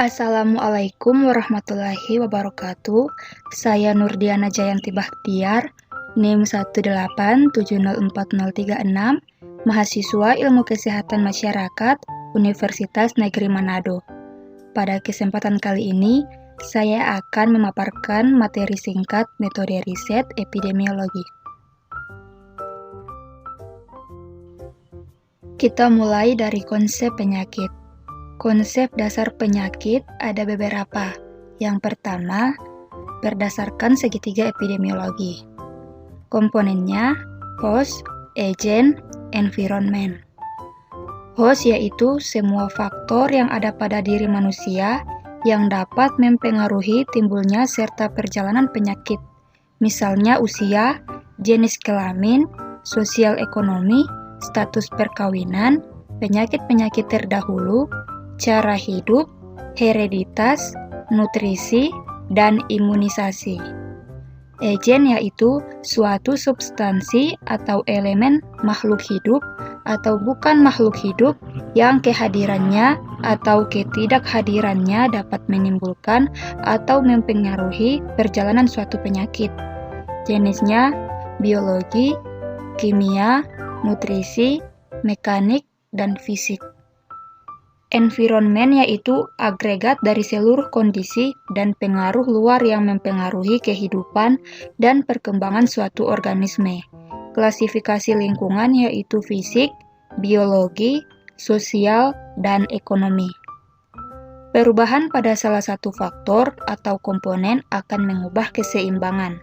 Assalamualaikum warahmatullahi wabarakatuh. Saya Nurdiana Jayanti Bahtiar, NIM 1870436, mahasiswa Ilmu Kesehatan Masyarakat, Universitas Negeri Manado. Pada kesempatan kali ini, saya akan memaparkan materi singkat metode riset epidemiologi. Kita mulai dari konsep penyakit. Konsep dasar penyakit ada beberapa. Yang pertama, berdasarkan segitiga epidemiologi. Komponennya host, agent, environment. Host yaitu semua faktor yang ada pada diri manusia yang dapat mempengaruhi timbulnya serta perjalanan penyakit. Misalnya usia, jenis kelamin, sosial ekonomi, status perkawinan, penyakit-penyakit terdahulu, cara hidup, hereditas, nutrisi, dan imunisasi. Agen yaitu suatu substansi atau elemen makhluk hidup atau bukan makhluk hidup yang kehadirannya atau ketidakhadirannya dapat menimbulkan atau mempengaruhi perjalanan suatu penyakit. Jenisnya biologi, kimia, nutrisi, mekanik, dan fisik. Environment yaitu agregat dari seluruh kondisi dan pengaruh luar yang mempengaruhi kehidupan dan perkembangan suatu organisme. Klasifikasi lingkungan yaitu fisik, biologi, sosial, dan ekonomi. Perubahan pada salah satu faktor atau komponen akan mengubah keseimbangan.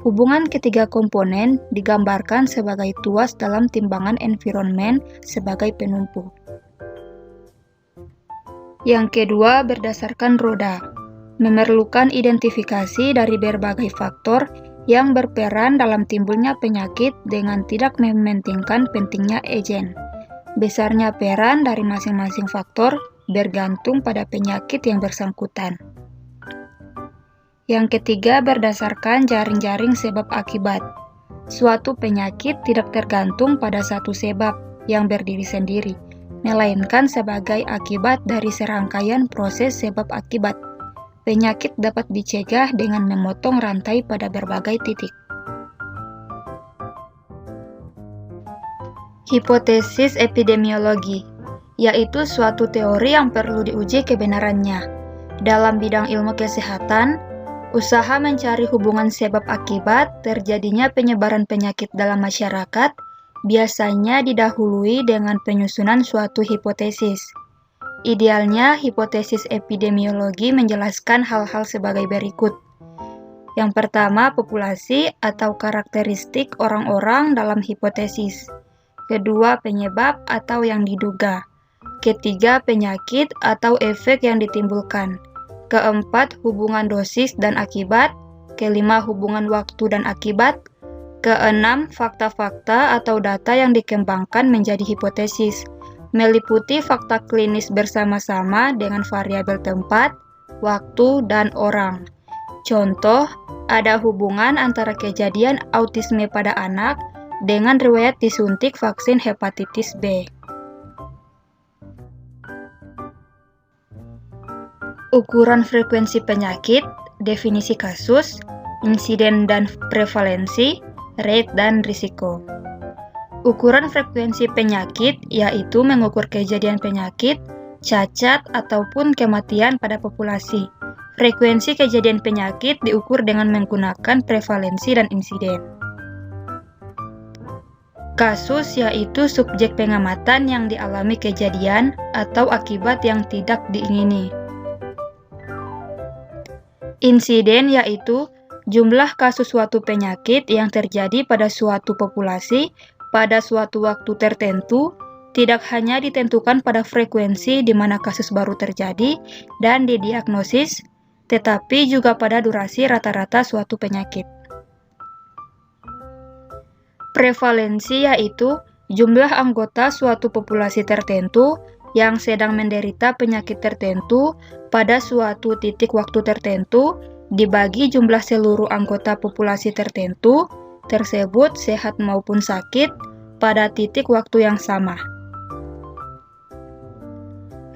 Hubungan ketiga komponen digambarkan sebagai tuas dalam timbangan environment sebagai penumpu. Yang kedua, berdasarkan roda, memerlukan identifikasi dari berbagai faktor yang berperan dalam timbulnya penyakit dengan tidak mementingkan pentingnya agen. Besarnya peran dari masing-masing faktor bergantung pada penyakit yang bersangkutan. Yang ketiga, berdasarkan jaring-jaring sebab akibat. Suatu penyakit tidak tergantung pada satu sebab yang berdiri sendiri, melainkan sebagai akibat dari serangkaian proses sebab akibat. Penyakit dapat dicegah dengan memotong rantai pada berbagai titik. Hipotesis epidemiologi, yaitu suatu teori yang perlu diuji kebenarannya. Dalam bidang ilmu kesehatan, usaha mencari hubungan sebab akibat terjadinya penyebaran penyakit dalam masyarakat biasanya didahului dengan penyusunan suatu hipotesis. Idealnya, hipotesis epidemiologi menjelaskan hal-hal sebagai berikut. Yang pertama, populasi atau karakteristik orang-orang dalam hipotesis. Kedua, penyebab atau yang diduga. Ketiga, penyakit atau efek yang ditimbulkan. Keempat, hubungan dosis dan akibat. Kelima, hubungan waktu dan akibat. Keenam, fakta-fakta atau data yang dikembangkan menjadi hipotesis, meliputi fakta klinis bersama-sama dengan variabel tempat, waktu, dan orang. Contoh, ada hubungan antara kejadian autisme pada anak dengan riwayat disuntik vaksin hepatitis B. Ukuran frekuensi penyakit, definisi kasus, insiden dan prevalensi, rate dan risiko. Ukuran frekuensi penyakit yaitu mengukur kejadian penyakit, cacat, ataupun kematian pada populasi. Frekuensi kejadian penyakit diukur dengan menggunakan prevalensi dan insiden. Kasus yaitu subjek pengamatan yang dialami kejadian atau akibat yang tidak diingini. Insiden yaitu jumlah kasus suatu penyakit yang terjadi pada suatu populasi pada suatu waktu tertentu, tidak hanya ditentukan pada frekuensi di mana kasus baru terjadi dan didiagnosis, tetapi juga pada durasi rata-rata suatu penyakit. Prevalensi yaitu jumlah anggota suatu populasi tertentu yang sedang menderita penyakit tertentu pada suatu titik waktu tertentu dibagi jumlah seluruh anggota populasi tertentu tersebut sehat maupun sakit pada titik waktu yang sama.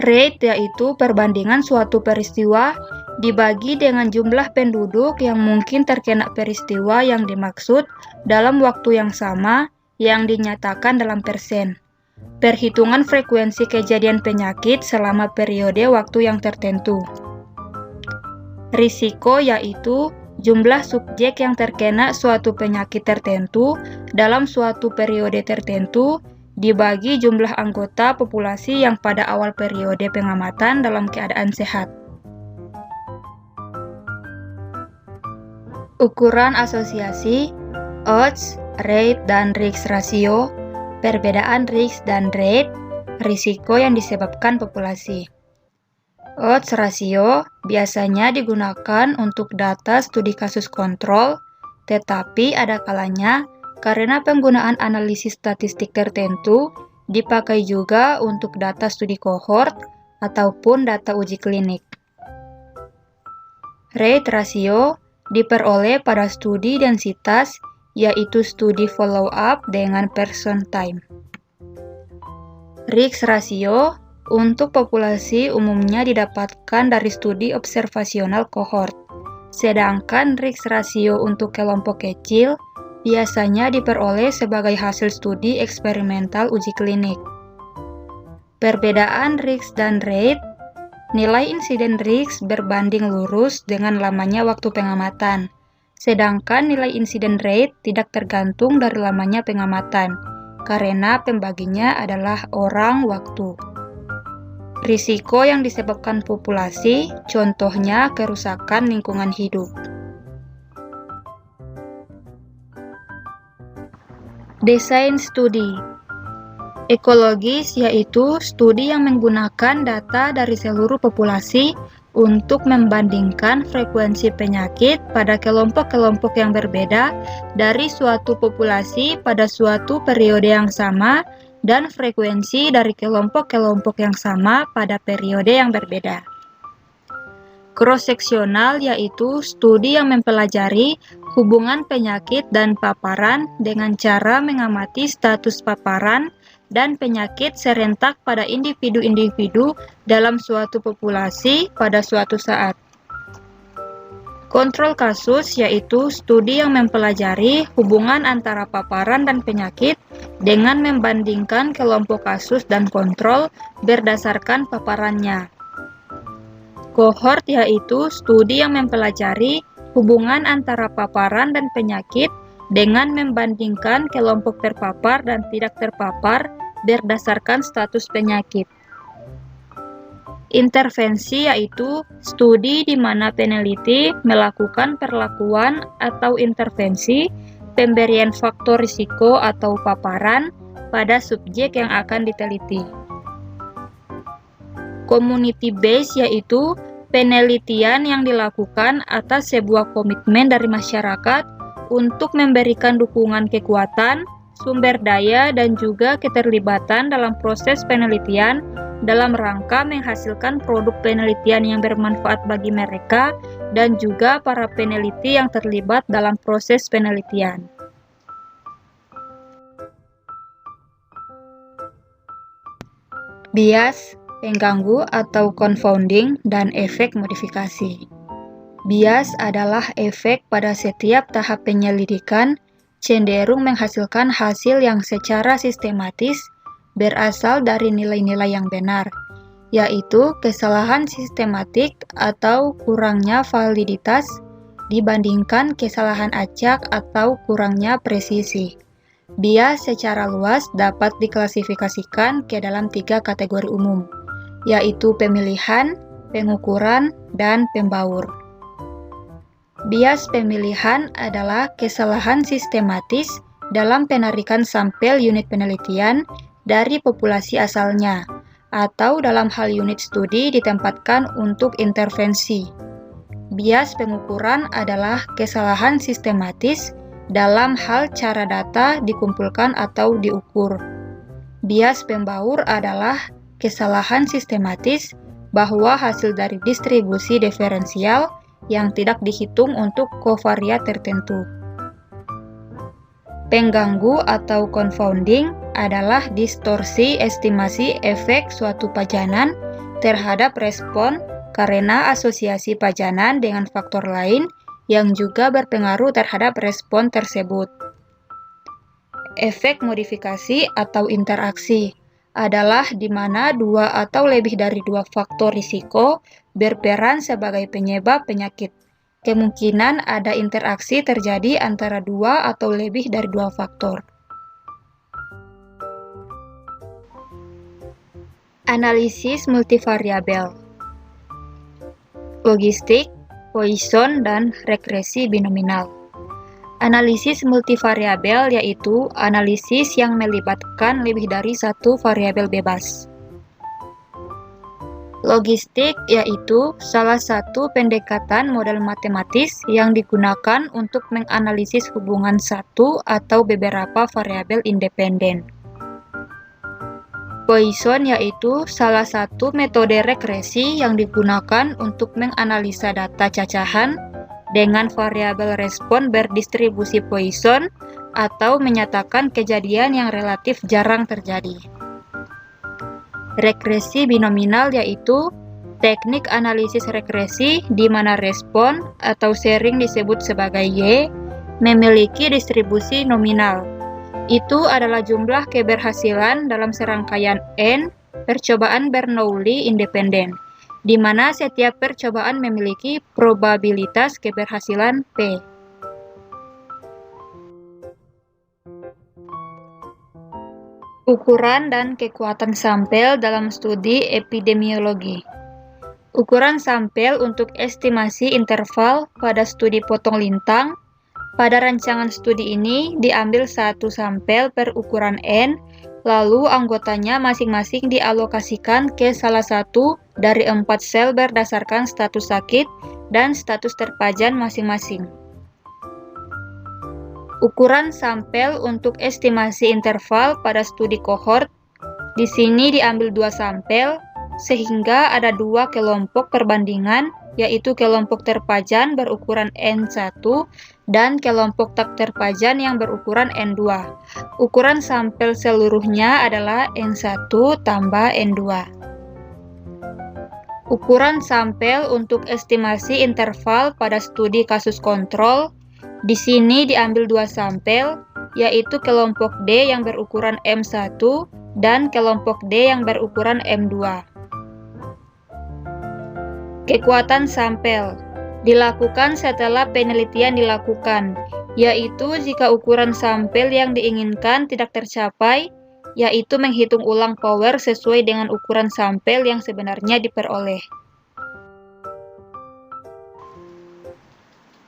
Rate yaitu perbandingan suatu peristiwa dibagi dengan jumlah penduduk yang mungkin terkena peristiwa yang dimaksud dalam waktu yang sama yang dinyatakan dalam persen. Perhitungan frekuensi kejadian penyakit selama periode waktu yang tertentu. Risiko yaitu jumlah subjek yang terkena suatu penyakit tertentu dalam suatu periode tertentu dibagi jumlah anggota populasi yang pada awal periode pengamatan dalam keadaan sehat. Ukuran asosiasi, odds, rate, dan risk ratio, perbedaan risk dan rate, risiko yang disebabkan populasi. Odds ratio biasanya digunakan untuk data studi kasus kontrol, tetapi ada kalanya karena penggunaan analisis statistik tertentu dipakai juga untuk data studi kohort ataupun data uji klinik. Rate ratio diperoleh pada studi densitas, yaitu studi follow-up dengan person time. Risk ratio untuk populasi umumnya didapatkan dari studi observasional kohort, sedangkan risk ratio untuk kelompok kecil biasanya diperoleh sebagai hasil studi eksperimental uji klinik. Perbedaan risk dan rate, nilai insiden risk berbanding lurus dengan lamanya waktu pengamatan, sedangkan nilai insiden rate tidak tergantung dari lamanya pengamatan, karena pembaginya adalah orang waktu. Risiko yang disebabkan populasi, contohnya kerusakan lingkungan hidup. Desain studi ekologis yaitu studi yang menggunakan data dari seluruh populasi untuk membandingkan frekuensi penyakit pada kelompok-kelompok yang berbeda dari suatu populasi pada suatu periode yang sama dan frekuensi dari kelompok-kelompok yang sama pada periode yang berbeda. Cross-seksional yaitu studi yang mempelajari hubungan penyakit dan paparan dengan cara mengamati status paparan dan penyakit serentak pada individu-individu dalam suatu populasi pada suatu saat. Kontrol kasus yaitu studi yang mempelajari hubungan antara paparan dan penyakit dengan membandingkan kelompok kasus dan kontrol berdasarkan paparannya. Kohort yaitu studi yang mempelajari hubungan antara paparan dan penyakit dengan membandingkan kelompok terpapar dan tidak terpapar berdasarkan status penyakit. Intervensi yaitu studi di mana peneliti melakukan perlakuan atau intervensi pemberian faktor risiko atau paparan pada subjek yang akan diteliti. Community based yaitu penelitian yang dilakukan atas sebuah komitmen dari masyarakat untuk memberikan dukungan kekuatan, sumber daya, dan juga keterlibatan dalam proses penelitian dalam rangka menghasilkan produk penelitian yang bermanfaat bagi mereka dan juga para peneliti yang terlibat dalam proses penelitian. Bias, pengganggu atau confounding, dan efek modifikasi. Bias adalah efek pada setiap tahap penyelidikan cenderung menghasilkan hasil yang secara sistematis berasal dari nilai-nilai yang benar, yaitu kesalahan sistematik atau kurangnya validitas dibandingkan kesalahan acak atau kurangnya presisi. Bias secara luas dapat diklasifikasikan ke dalam 3 kategori umum, yaitu pemilihan, pengukuran, dan pembaur. Bias pemilihan adalah kesalahan sistematis dalam penarikan sampel unit penelitian dari populasi asalnya, atau dalam hal unit studi ditempatkan untuk intervensi. Bias pengukuran adalah kesalahan sistematis dalam hal cara data dikumpulkan atau diukur. Bias pembaur adalah kesalahan sistematis bahwa hasil dari distribusi diferensial yang tidak dihitung untuk kovariat tertentu. Pengganggu atau confounding adalah distorsi estimasi efek suatu pajanan terhadap respon karena asosiasi pajanan dengan faktor lain yang juga berpengaruh terhadap respon tersebut. Efek modifikasi atau interaksi adalah di mana dua atau lebih dari dua faktor risiko berperan sebagai penyebab penyakit. Kemungkinan ada interaksi terjadi antara dua atau lebih dari dua faktor. Analisis multivariabel, logistik, Poisson, dan regresi binominal. Analisis multivariabel yaitu analisis yang melibatkan lebih dari satu variabel bebas. Logistik yaitu salah satu pendekatan model matematis yang digunakan untuk menganalisis hubungan satu atau beberapa variabel independen. Poisson yaitu salah satu metode regresi yang digunakan untuk menganalisa data cacahan dengan variabel respon berdistribusi Poisson atau menyatakan kejadian yang relatif jarang terjadi. Regresi binominal yaitu teknik analisis regresi di mana respon atau sering disebut sebagai Y memiliki distribusi nominal. Itu adalah jumlah keberhasilan dalam serangkaian N percobaan Bernoulli independen, di mana setiap percobaan memiliki probabilitas keberhasilan P. Ukuran dan kekuatan sampel dalam studi epidemiologi. Ukuran sampel untuk estimasi interval pada studi potong lintang. Pada rancangan studi ini diambil satu sampel per ukuran N, lalu anggotanya masing-masing dialokasikan ke salah satu dari 4 sel berdasarkan status sakit dan status terpajan masing-masing. Ukuran sampel untuk estimasi interval pada studi kohort. Di sini diambil 2 sampel, sehingga ada 2 kelompok perbandingan, yaitu kelompok terpajan berukuran N1 dan kelompok tak terpajan yang berukuran N2. Ukuran sampel seluruhnya adalah N1 tambah N2. Ukuran sampel untuk estimasi interval pada studi kasus kontrol. Di sini diambil 2 sampel, yaitu kelompok D yang berukuran M1 dan kelompok D yang berukuran M2. Kekuatan sampel dilakukan setelah penelitian dilakukan, yaitu jika ukuran sampel yang diinginkan tidak tercapai, yaitu menghitung ulang power sesuai dengan ukuran sampel yang sebenarnya diperoleh.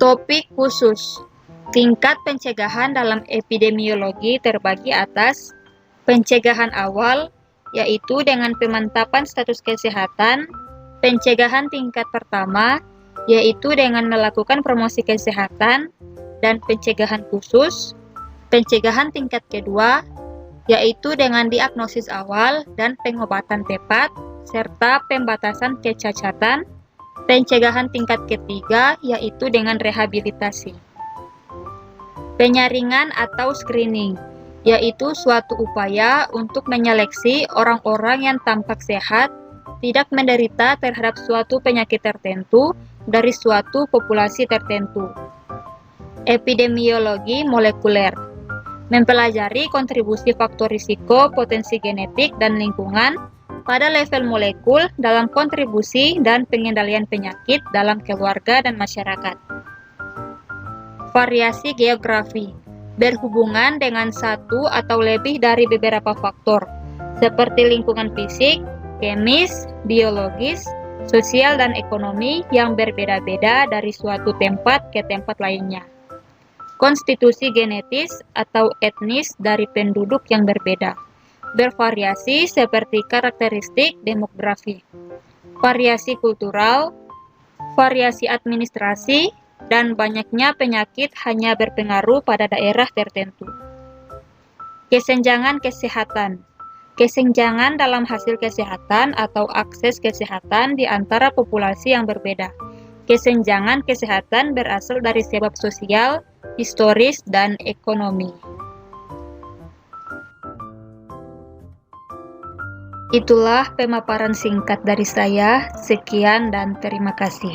Topik khusus. Tingkat pencegahan dalam epidemiologi terbagi atas pencegahan awal, yaitu dengan pemantapan status kesehatan, pencegahan tingkat pertama, yaitu dengan melakukan promosi kesehatan, dan pencegahan khusus, pencegahan tingkat kedua, yaitu dengan diagnosis awal dan pengobatan tepat, serta pembatasan kecacatan, pencegahan tingkat ketiga, yaitu dengan rehabilitasi. Penyaringan atau screening, yaitu suatu upaya untuk menyeleksi orang-orang yang tampak sehat, tidak menderita terhadap suatu penyakit tertentu dari suatu populasi tertentu. Epidemiologi molekuler mempelajari kontribusi faktor risiko, potensi genetik, dan lingkungan pada level molekul dalam kontribusi dan pengendalian penyakit dalam keluarga dan masyarakat. Variasi geografi berhubungan dengan satu atau lebih dari beberapa faktor, seperti lingkungan fisik, kemis, biologis, sosial, dan ekonomi yang berbeda-beda dari suatu tempat ke tempat lainnya. Konstitusi genetis atau etnis dari penduduk yang berbeda, bervariasi seperti karakteristik demografi, variasi kultural, variasi administrasi, dan banyaknya penyakit hanya berpengaruh pada daerah tertentu. Kesenjangan kesehatan. Kesenjangan dalam hasil kesehatan atau akses kesehatan di antara populasi yang berbeda. Kesenjangan kesehatan berasal dari sebab sosial, historis, dan ekonomi. Itulah pemaparan singkat dari saya. Sekian dan terima kasih.